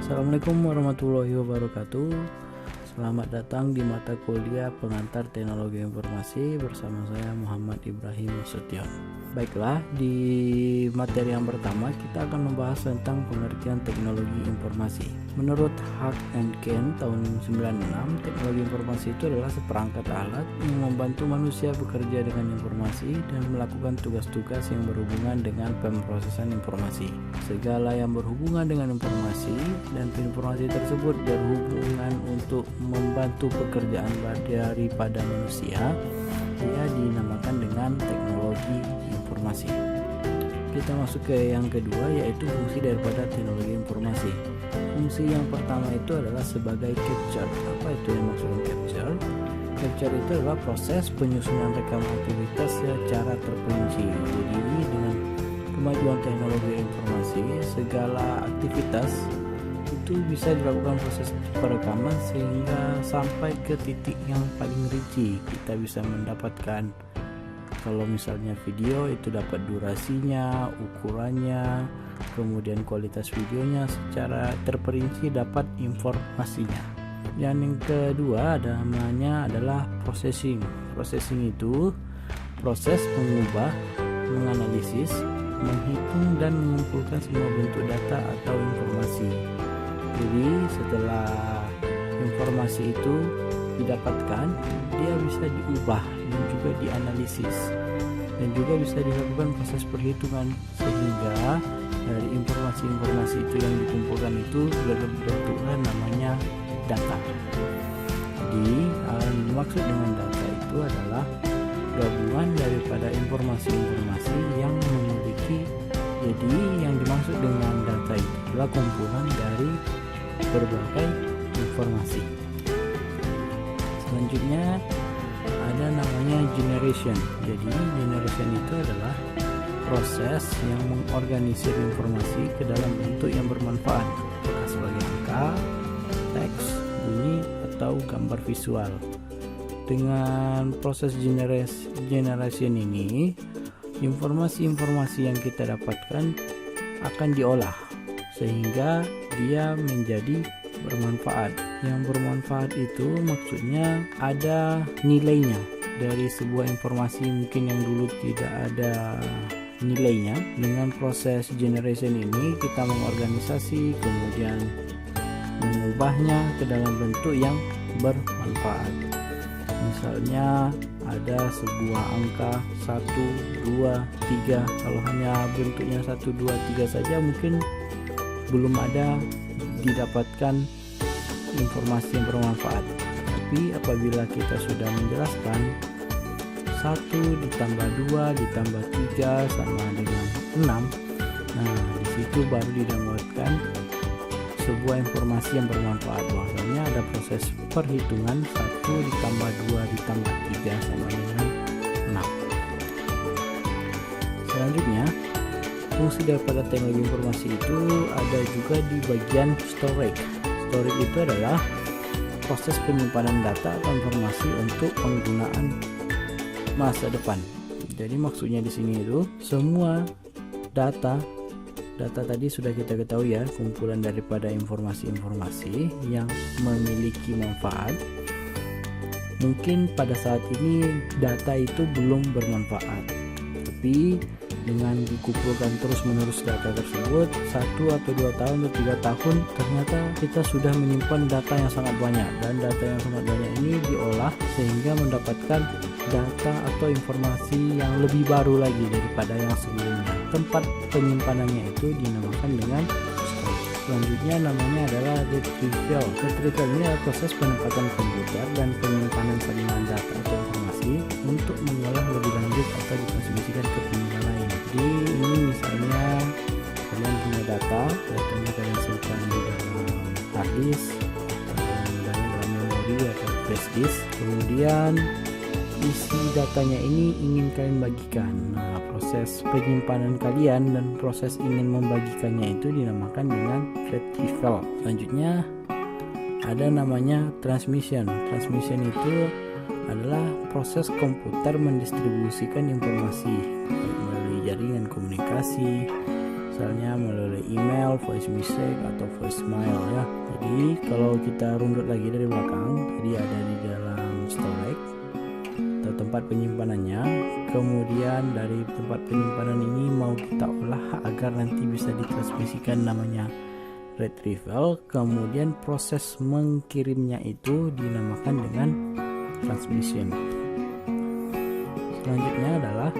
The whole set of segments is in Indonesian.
Assalamualaikum warahmatullahi wabarakatuh. Selamat datang di mata kuliah pengantar teknologi informasi bersama saya Muhammad Ibrahim Nasution. Baiklah, di materi yang pertama kita akan membahas tentang pengertian teknologi informasi. Menurut Hart and Ken tahun 96, teknologi informasi itu adalah seperangkat alat yang membantu manusia bekerja dengan informasi dan melakukan tugas-tugas yang berhubungan dengan pemrosesan informasi. Segala yang berhubungan dengan informasi dan informasi tersebut berhubungan untuk membantu pekerjaan daripada manusia, dia dinamakan dengan teknologi informasi. Kita masuk ke yang kedua, yaitu fungsi daripada teknologi informasi. Fungsi yang pertama itu adalah sebagai capture. Apa itu yang maksudnya capture? Capture itu adalah proses penyusunan rekam aktivitas secara terperinci. Jadi dengan kemajuan teknologi informasi, segala aktivitas itu bisa dilakukan proses perekaman sehingga sampai ke titik yang paling rinci. Kita bisa mendapatkan, kalau misalnya video itu dapat durasinya, ukurannya, kemudian kualitas videonya secara terperinci, dapat informasinya. Dan yang kedua namanya adalah processing. Processing itu proses mengubah, menganalisis, menghitung dan mengumpulkan semua bentuk data atau informasi. Jadi setelah informasi itu didapatkan, dia bisa diubah dan juga dianalisis, dan juga bisa dilakukan proses perhitungan sehingga dari informasi-informasi itu yang dikumpulkan itu berbentuknya namanya data. Jadi maksud dengan data itu adalah gabungan daripada informasi-informasi yang memiliki. Jadi yang dimaksud dengan data itu adalah kumpulan dari berbagai informasi. Selanjutnya ada namanya generation. Jadi generation itu adalah proses yang mengorganisir informasi ke dalam bentuk yang bermanfaat, apakah sebagai angka, teks, bunyi, atau gambar visual. Dengan proses generation ini, informasi-informasi yang kita dapatkan akan diolah sehingga dia menjadi bermanfaat. Yang bermanfaat itu maksudnya ada nilainya. Dari sebuah informasi mungkin yang dulu tidak ada nilainya, dengan proses generation ini kita mengorganisasi kemudian mengubahnya ke dalam bentuk yang bermanfaat. Misalnya ada sebuah angka 1, 2, 3. Kalau hanya bentuknya 1, 2, 3 saja mungkin belum ada didapatkan informasi yang bermanfaat. Tapi apabila kita sudah menjelaskan 1 ditambah 2 ditambah 3 sama dengan 6, nah disitu baru didapatkan sebuah informasi yang bermanfaat. Bahwasanya ada proses perhitungan 1 ditambah 2 ditambah 3 sama dengan 6. Selanjutnya, fungsi daripada teknologi informasi itu ada juga di bagian storage. Storage itu adalah proses penyimpanan data atau informasi untuk penggunaan masa depan. Jadi maksudnya di sini itu semua data tadi sudah kita ketahui ya, kumpulan daripada informasi-informasi yang memiliki manfaat. Mungkin pada saat ini data itu belum bermanfaat, tapi dengan dikumpulkan terus-menerus data tersebut 1 atau 2 tahun atau 3 tahun, ternyata kita sudah menyimpan data yang sangat banyak, dan data yang sangat banyak ini diolah sehingga mendapatkan data atau informasi yang lebih baru lagi daripada yang sebelumnya. Tempat penyimpanannya itu dinamakan dengan storage. Selanjutnya namanya adalah retrieval. Retrieval ini adalah proses penempatan komputer dan penyimpanan salinan data atau informasi untuk mengolah lebih lanjut atau ditransmisikan ke pengguna lain. Jadi ini misalnya kalian punya datanya kalian simpan di dalam hard disk atau dalam memori atau flash disk, kemudian isi datanya ini ingin kalian bagikan. Nah, proses penyimpanan kalian dan proses ingin membagikannya itu dinamakan dengan retrieval. Selanjutnya ada namanya transmission. Transmission itu adalah proses komputer mendistribusikan informasi melalui jaringan komunikasi misalnya melalui email, voice message atau voicemail ya. Jadi kalau kita runut lagi dari belakang, jadi ada di dalam storage atau tempat penyimpanannya. Kemudian dari tempat penyimpanan ini mau kita olah agar nanti bisa ditransmisikan, namanya retrieval. Kemudian proses mengirimnya itu dinamakan dengan transmission. Selanjutnya adalah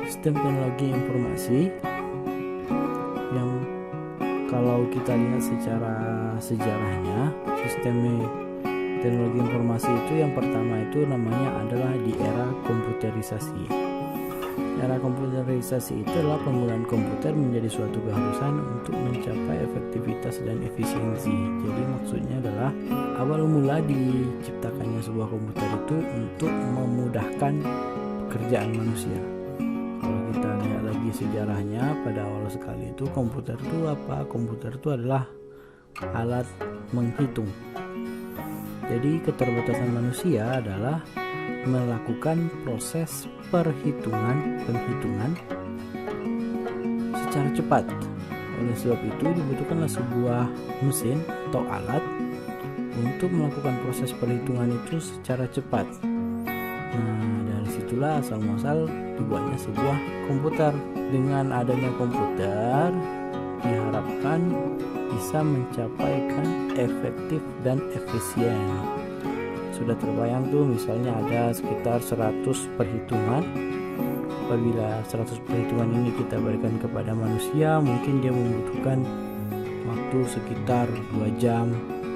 sistem teknologi informasi, yang kalau kita lihat secara sejarahnya, sistem teknologi informasi itu yang pertama itu namanya adalah di era komputerisasi. Era komputerisasi itu adalah penggunaan komputer menjadi suatu keharusan untuk mencapai efektivitas dan efisiensi. Jadi maksudnya adalah awal mula diciptakannya sebuah komputer itu untuk memudahkan pekerjaan manusia. Kalau kita lihat lagi sejarahnya, pada awal sekali itu komputer itu apa? Komputer itu adalah alat menghitung. Jadi keterbatasan manusia adalah melakukan proses penghitungan secara cepat. Oleh sebab itu dibutuhkanlah sebuah mesin atau alat untuk melakukan proses perhitungan itu secara cepat. Nah, dari situlah asal muasal dibuatnya sebuah komputer. Dengan adanya komputer diharapkan bisa mencapaikan efektif dan efisien. Sudah terbayang tuh, misalnya ada sekitar 100 perhitungan. Apabila 100 perhitungan ini kita berikan kepada manusia, mungkin dia membutuhkan waktu sekitar 2 jam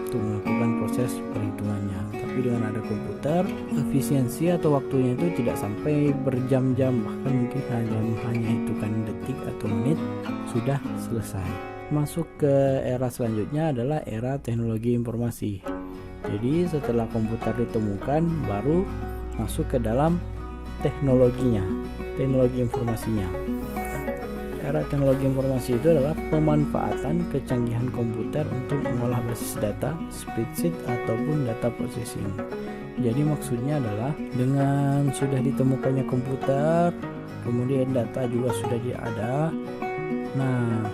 untuk melakukan proses perhitungannya. Tapi dengan ada komputer, efisiensi atau waktunya itu tidak sampai berjam-jam, bahkan mungkin hanya hitungan detik atau menit sudah selesai. Masuk ke era selanjutnya adalah era teknologi informasi. Jadi setelah komputer ditemukan, baru masuk ke dalam teknologinya, teknologi informasinya. Era teknologi informasi itu adalah pemanfaatan kecanggihan komputer untuk mengolah basis data, spreadsheet ataupun data processing. Jadi maksudnya adalah dengan sudah ditemukannya komputer, kemudian data juga sudah ada. Nah,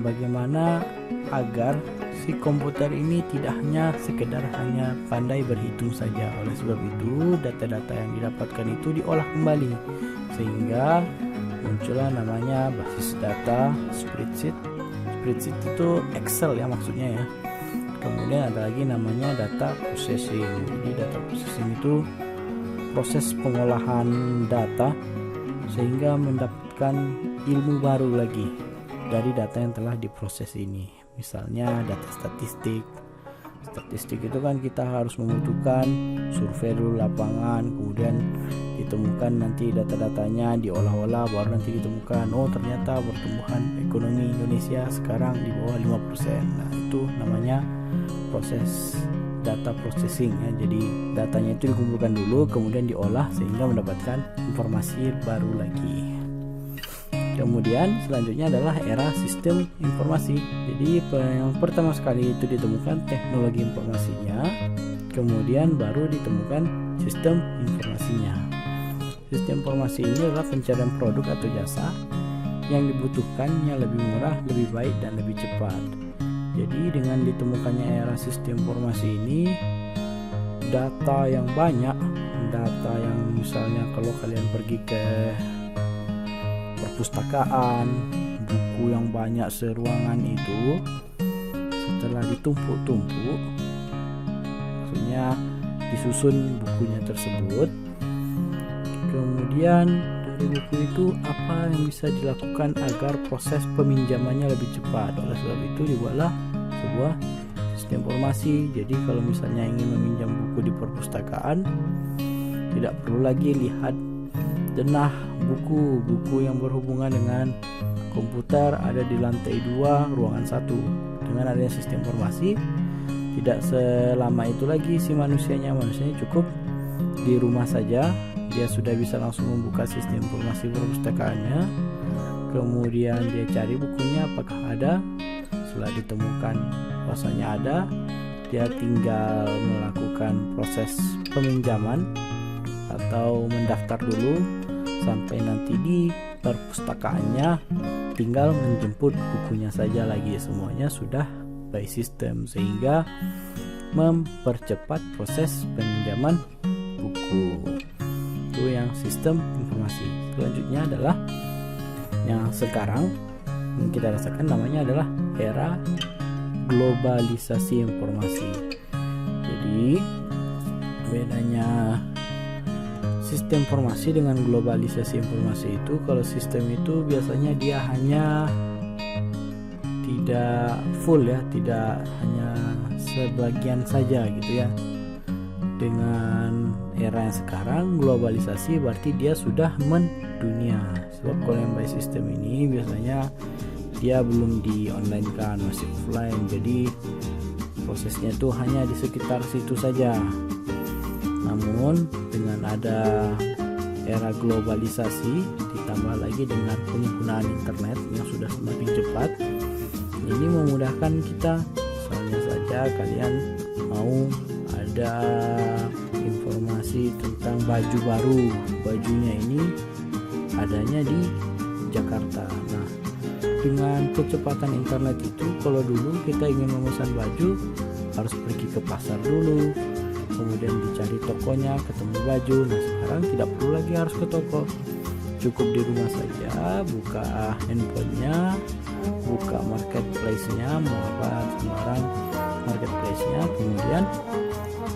bagaimana agar si komputer ini tidak hanya sekedar hanya pandai berhitung saja. Oleh sebab itu data-data yang didapatkan itu diolah kembali sehingga muncullah namanya basis data, spreadsheet. Spreadsheet itu Excel ya maksudnya ya. Kemudian ada lagi namanya data processing. Jadi data processing itu proses pengolahan data sehingga mendapatkan ilmu baru lagi dari data yang telah diproses ini. Misalnya data statistik. Statistik itu kan kita harus membutuhkan survei dulu lapangan, kemudian ditemukan nanti data-datanya, diolah-olah, baru nanti ditemukan oh ternyata pertumbuhan ekonomi Indonesia sekarang di bawah 5%. Nah, itu namanya proses data processing ya. Jadi datanya itu dikumpulkan dulu, kemudian diolah sehingga mendapatkan informasi baru lagi. Kemudian selanjutnya adalah era sistem informasi. Jadi yang pertama sekali itu ditemukan teknologi informasinya, kemudian baru ditemukan sistem informasinya. Sistem informasi ini adalah pencarian produk atau jasa yang dibutuhkannya lebih murah, lebih baik, dan lebih cepat. Jadi dengan ditemukannya era sistem informasi ini, data yang banyak, data yang misalnya kalau kalian pergi ke perpustakaan, buku yang banyak seruangan itu setelah ditumpuk-tumpuk, maksudnya disusun bukunya tersebut, kemudian dari buku itu apa yang bisa dilakukan agar proses peminjamannya lebih cepat. Oleh sebab itu dibuatlah sebuah sistem informasi. Jadi kalau misalnya ingin meminjam buku di perpustakaan, tidak perlu lagi lihat denah buku yang berhubungan dengan komputer ada di lantai 2 ruangan 1. Dengan adanya sistem informasi, tidak selama itu lagi si manusianya cukup di rumah saja, dia sudah bisa langsung membuka sistem informasi perpustakaannya, kemudian dia cari bukunya apakah ada. Setelah ditemukan bahwasanya ada, dia tinggal melakukan proses peminjaman atau mendaftar dulu sampai nanti perpustakaannya tinggal menjemput bukunya saja lagi, semuanya sudah by system, sehingga mempercepat proses peminjaman buku. Itu yang sistem informasi. Selanjutnya adalah yang sekarang yang kita rasakan, namanya adalah era globalisasi informasi. Jadi bedanya sistem informasi dengan globalisasi informasi itu, kalau sistem itu biasanya dia hanya tidak full ya, tidak hanya sebagian saja gitu ya. Dengan era yang sekarang globalisasi berarti dia sudah mendunia. Sebab kalau yang by system ini biasanya dia belum di online kan, masih offline, jadi prosesnya itu hanya di sekitar situ saja. Namun dengan ada era globalisasi ditambah lagi dengan penggunaan internet yang sudah semakin cepat, ini memudahkan kita. Soalnya saja kalian mau ada informasi tentang baju baru, bajunya ini adanya di Jakarta. Nah, dengan kecepatan internet itu, kalau dulu kita ingin memesan baju harus pergi ke pasar dulu, kemudian dicari tokonya, ketemu baju. Nah, sekarang tidak perlu lagi harus ke toko, cukup di rumah saja, buka handphonenya, buka marketplace-nya, mau apa sembarang marketplace-nya, kemudian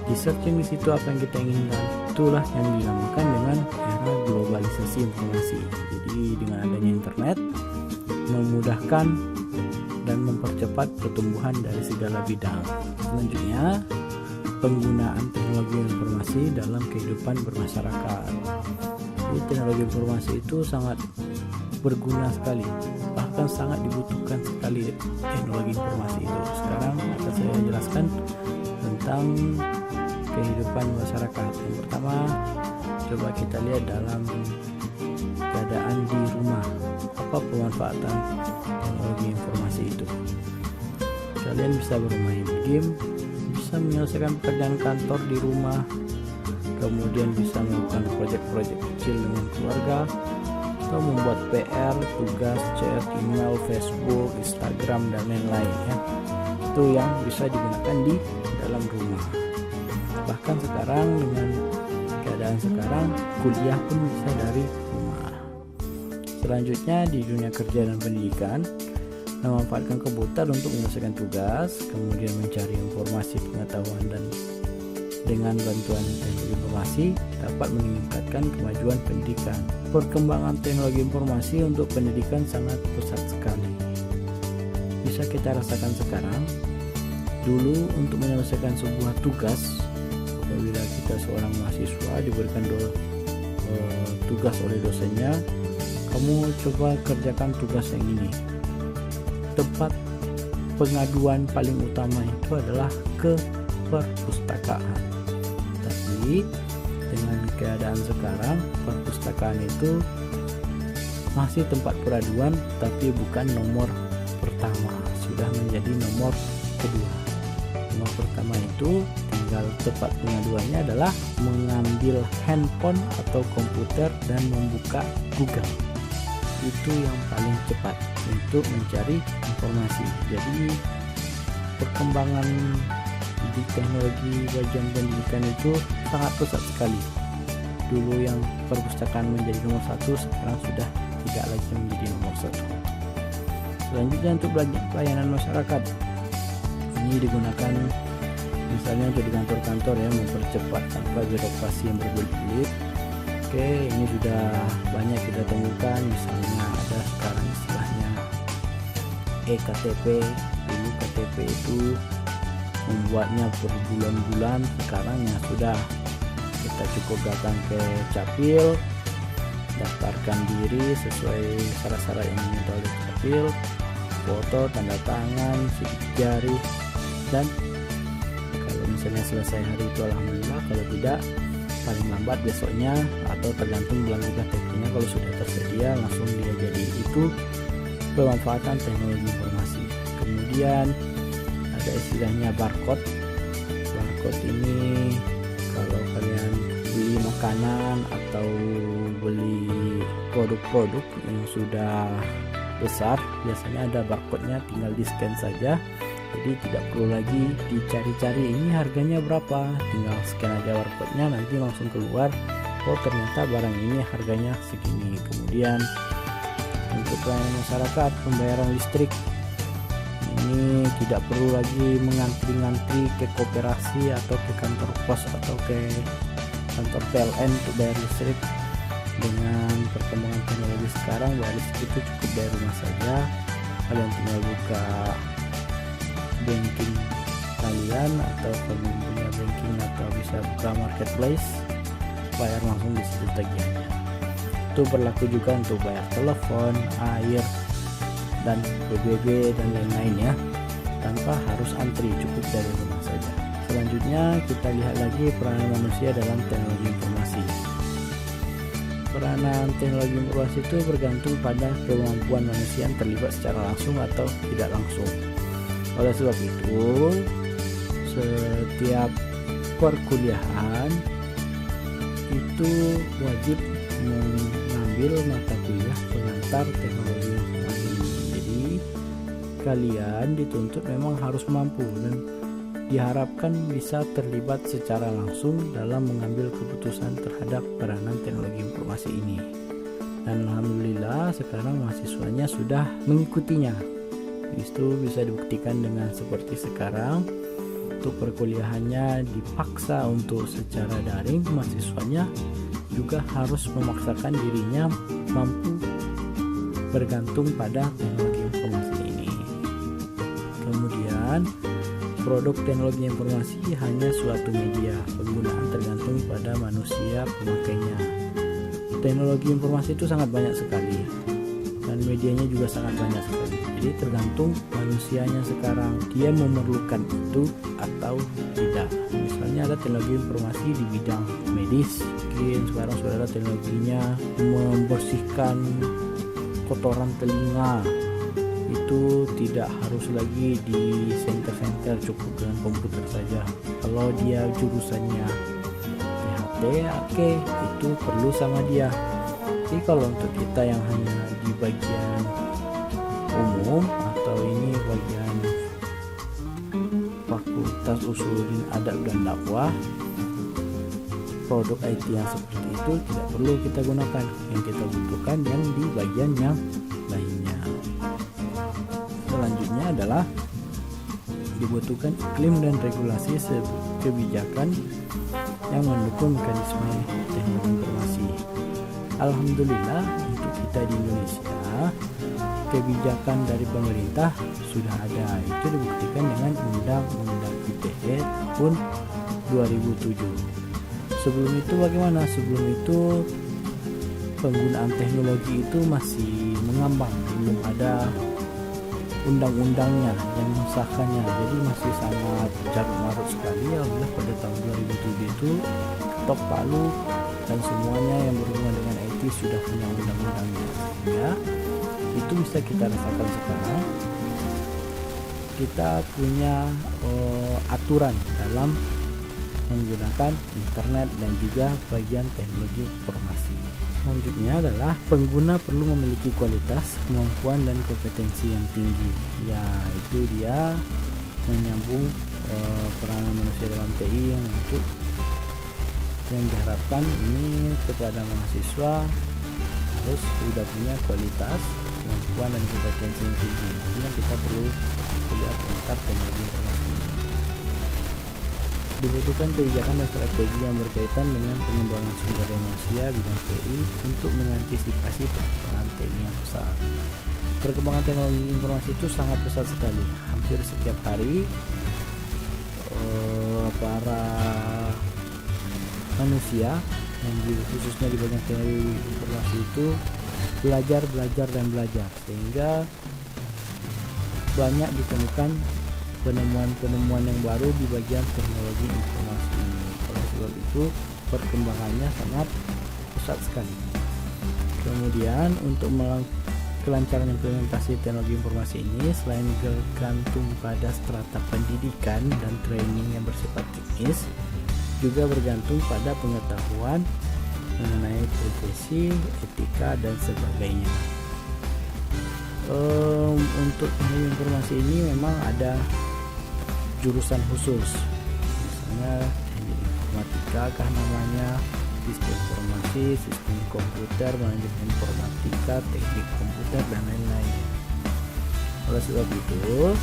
di searching di situ apa yang kita inginkan. Itulah yang dinamakan dengan era globalisasi informasi. Jadi dengan adanya internet memudahkan dan mempercepat pertumbuhan dari segala bidang. Selanjutnya, penggunaan teknologi informasi dalam kehidupan bermasyarakat. Jadi teknologi informasi itu sangat berguna sekali, bahkan sangat dibutuhkan sekali teknologi informasi itu. Sekarang akan saya jelaskan tentang kehidupan masyarakat. Yang pertama, coba kita lihat dalam keadaan di rumah, apa pemanfaatan teknologi informasi itu. Kalian bisa bermain game, bisa menyelesaikan pekerjaan kantor di rumah, kemudian bisa melakukan proyek-proyek kecil dengan keluarga, atau membuat PR, tugas, chat, email, Facebook, Instagram, dan lain-lain ya. Itu yang bisa digunakan di dalam rumah. Bahkan sekarang dengan keadaan sekarang, kuliah pun bisa dari rumah. Selanjutnya di dunia kerja dan pendidikan, memanfaatkan komputer untuk menyelesaikan tugas, kemudian mencari informasi, pengetahuan, dan dengan bantuan teknologi informasi dapat meningkatkan kemajuan pendidikan. Perkembangan teknologi informasi untuk pendidikan sangat pesat sekali. Bisa kita rasakan sekarang. Dulu untuk menyelesaikan sebuah tugas, apabila kita seorang mahasiswa diberikan tugas oleh dosennya, kamu coba kerjakan tugas yang ini. Tempat pengaduan paling utama itu adalah ke perpustakaan. Tapi dengan keadaan sekarang, perpustakaan itu masih tempat peraduan, tapi bukan nomor pertama, sudah menjadi nomor kedua. Nomor pertama itu tinggal tempat pengaduannya adalah mengambil handphone atau komputer dan membuka Google. Itu yang paling cepat untuk mencari informasi. Jadi perkembangan di teknologi bagian pendidikan itu sangat pesat sekali. Dulu yang perpustakaan menjadi nomor satu, sekarang sudah tidak lagi menjadi nomor satu. Selanjutnya untuk pelayanan masyarakat, ini digunakan misalnya untuk di kantor-kantor ya, mempercepat tanpa birokrasi yang berbelit-belit. Oke, ini sudah banyak kita temukan, misalnya ada sekarang istilahnya e-KTP. Dulu KTP itu membuatnya berbulan-bulan, sekarang ya sudah, kita cukup datang ke Capil, daftarkan diri sesuai syarat-syarat yang diminta oleh Capil, foto, tanda tangan, sidik jari, dan kalau misalnya selesai hari itu alhamdulillah, kalau tidak paling lambat besoknya, atau tergantung bulan KTP-nya kalau sudah tersedia langsung dia jadi. Itu pemanfaatan teknologi informasi. Kemudian ada istilahnya barcode. Barcode ini kalau kalian beli makanan atau beli produk-produk yang sudah besar, biasanya ada barcode-nya, tinggal di scan saja. Jadi tidak perlu lagi dicari-cari ini harganya berapa, tinggal scan aja barcode-nya, nanti langsung keluar, oh ternyata barang ini harganya segini. Kemudian untuk pelayanan masyarakat, pembayaran listrik, ini tidak perlu lagi mengantri-ngantri ke koperasi atau ke kantor pos atau ke kantor PLN untuk bayar listrik. Dengan perkembangan teknologi sekarang, bayar listrik itu cukup dari rumah saja. Kalian tinggal buka banking kalian, atau kalian punya banking atau bisa buka marketplace, bayar langsung di situ tagihannya. Itu berlaku juga untuk bayar telepon, air, dan PBB dan lain-lain ya, tanpa harus antri, cukup dari rumah saja. Selanjutnya kita lihat lagi peranan manusia dalam teknologi informasi. Peranan teknologi informasi itu bergantung pada kemampuan manusia yang terlibat secara langsung atau tidak langsung. Oleh sebab itu, setiap perkuliahan itu wajib mengambil mata kuliah pengantar teknologi informasi. Jadi kalian dituntut memang harus mampu dan diharapkan bisa terlibat secara langsung dalam mengambil keputusan terhadap peranan teknologi informasi ini. Dan alhamdulillah sekarang mahasiswanya sudah mengikutinya. Itu bisa dibuktikan dengan seperti sekarang, untuk perkuliahannya dipaksa untuk secara daring, mahasiswanya juga harus memaksakan dirinya mampu bergantung pada teknologi informasi ini. Kemudian produk teknologi informasi hanya suatu media, penggunaan tergantung pada manusia pemakainya. Teknologi informasi itu sangat banyak sekali dan medianya juga sangat banyak sekali. Jadi tergantung manusianya sekarang, dia memerlukan itu atau tidak. Misalnya ada teknologi informasi di bidang medis, mungkin sekarang sudah ada teknologinya membersihkan kotoran telinga, itu tidak harus lagi di center-center, cukup dengan komputer saja. Kalau dia jurusannya PHT, oke, itu perlu sama dia. Jadi kalau untuk kita yang hanya di bagian umum atau ini bagian Fakultas Usuluddin Adab dan Dakwah, produk IT yang seperti itu tidak perlu kita gunakan. Yang kita butuhkan yang di bagian yang lainnya. Selanjutnya adalah dibutuhkan iklim dan regulasi kebijakan yang mendukung mekanisme teknologi informasi. Alhamdulillah untuk kita di Indonesia, kebijakan dari pemerintah sudah ada. Itu dibuktikan dengan Undang-Undang ITE tahun 2007. Sebelum itu bagaimana? Sebelum itu penggunaan teknologi itu masih mengambang, belum ada undang-undangnya yang mensahkannya, jadi masih sangat carut marut sekali. Alhamdulillah pada tahun 2007 itu ketok palu dan semuanya yang berhubungan dengan IT sudah punya undang-undangnya, sehingga itu bisa kita rasakan sekarang. Kita punya aturan dalam menggunakan internet dan juga bagian teknologi informasi. Selanjutnya adalah pengguna perlu memiliki kualitas, kemampuan, dan kompetensi yang tinggi. Ya, itu dia menyambung peranan manusia dalam TI yang diharapkan ini kepada mahasiswa harus sudah punya kualitas, kemampuan, dan kompetensi yang tinggi. Jadi kita perlu kuliah pengantar teknologi informasi. Dibutuhkan kebijakan dan strategi yang berkaitan dengan pengembangan sumber daya manusia bidang TI untuk mengantisipasi perkembangan TI yang besar. Perkembangan teknologi informasi itu sangat pesat sekali. Hampir setiap hari para manusia yang khususnya di bagian teknologi informasi itu belajar, sehingga banyak ditemukan penemuan-penemuan yang baru di bagian teknologi informasi ini. Oleh sebab itu perkembangannya sangat pesat sekali. Kemudian untuk kelancaran implementasi teknologi informasi ini, selain bergantung pada strata pendidikan dan training yang bersifat teknis, juga bergantung pada pengetahuan mengenai privasi, etika, dan sebagainya. Untuk teknologi informasi ini memang ada jurusan khusus, misalnya teknik informatika kah namanya, sistem informasi, sistem komputer, manajemen informatika, teknik komputer, dan lain-lain. Oleh sebab itu,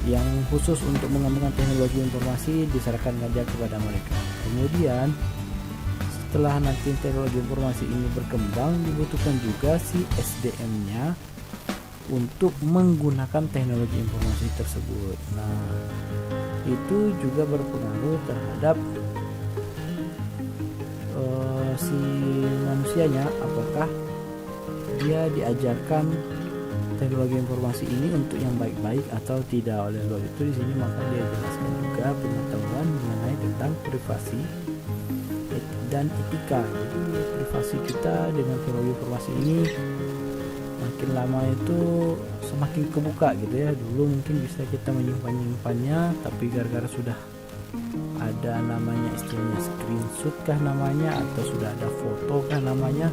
yang khusus untuk mengembangkan teknologi informasi diserahkan saja kepada mereka. Kemudian setelah nanti teknologi informasi ini berkembang, dibutuhkan juga si SDM-nya untuk menggunakan teknologi informasi tersebut. Nah, itu juga berpengaruh terhadap si manusianya, apakah dia diajarkan teknologi informasi ini untuk yang baik-baik atau tidak. Oleh sebab itu di sini maka dia jelaskan juga pengetahuan mengenai tentang privasi dan etika. Jadi privasi kita dengan teknologi informasi ini makin lama itu semakin kebuka gitu ya. Dulu mungkin bisa kita menyimpannya, tapi gara-gara sudah ada namanya istilahnya screenshot kah namanya, atau sudah ada foto kah namanya,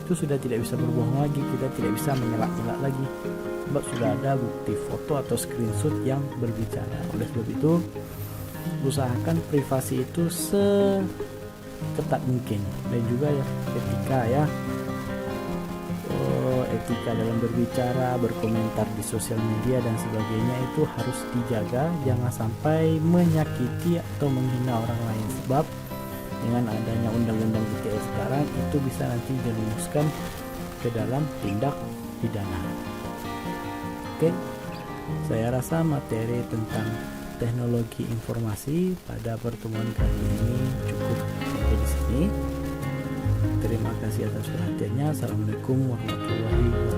itu sudah tidak bisa berbohong lagi, kita tidak bisa mengelak-elak lagi sebab sudah ada bukti foto atau screenshot yang berbicara. Oleh sebab itu usahakan privasi itu seketat mungkin, dan juga ya etika ya, etika dalam berbicara, berkomentar di sosial media dan sebagainya itu harus dijaga, jangan sampai menyakiti atau menghina orang lain, sebab dengan adanya undang-undang ITE sekarang itu bisa nanti dirumuskan ke dalam tindak pidana. Oke, saya rasa materi tentang teknologi informasi pada pertemuan kali ini cukup sampai di sini. Terima kasih atas perhatiannya. Assalamualaikum warahmatullahi wabarakatuh.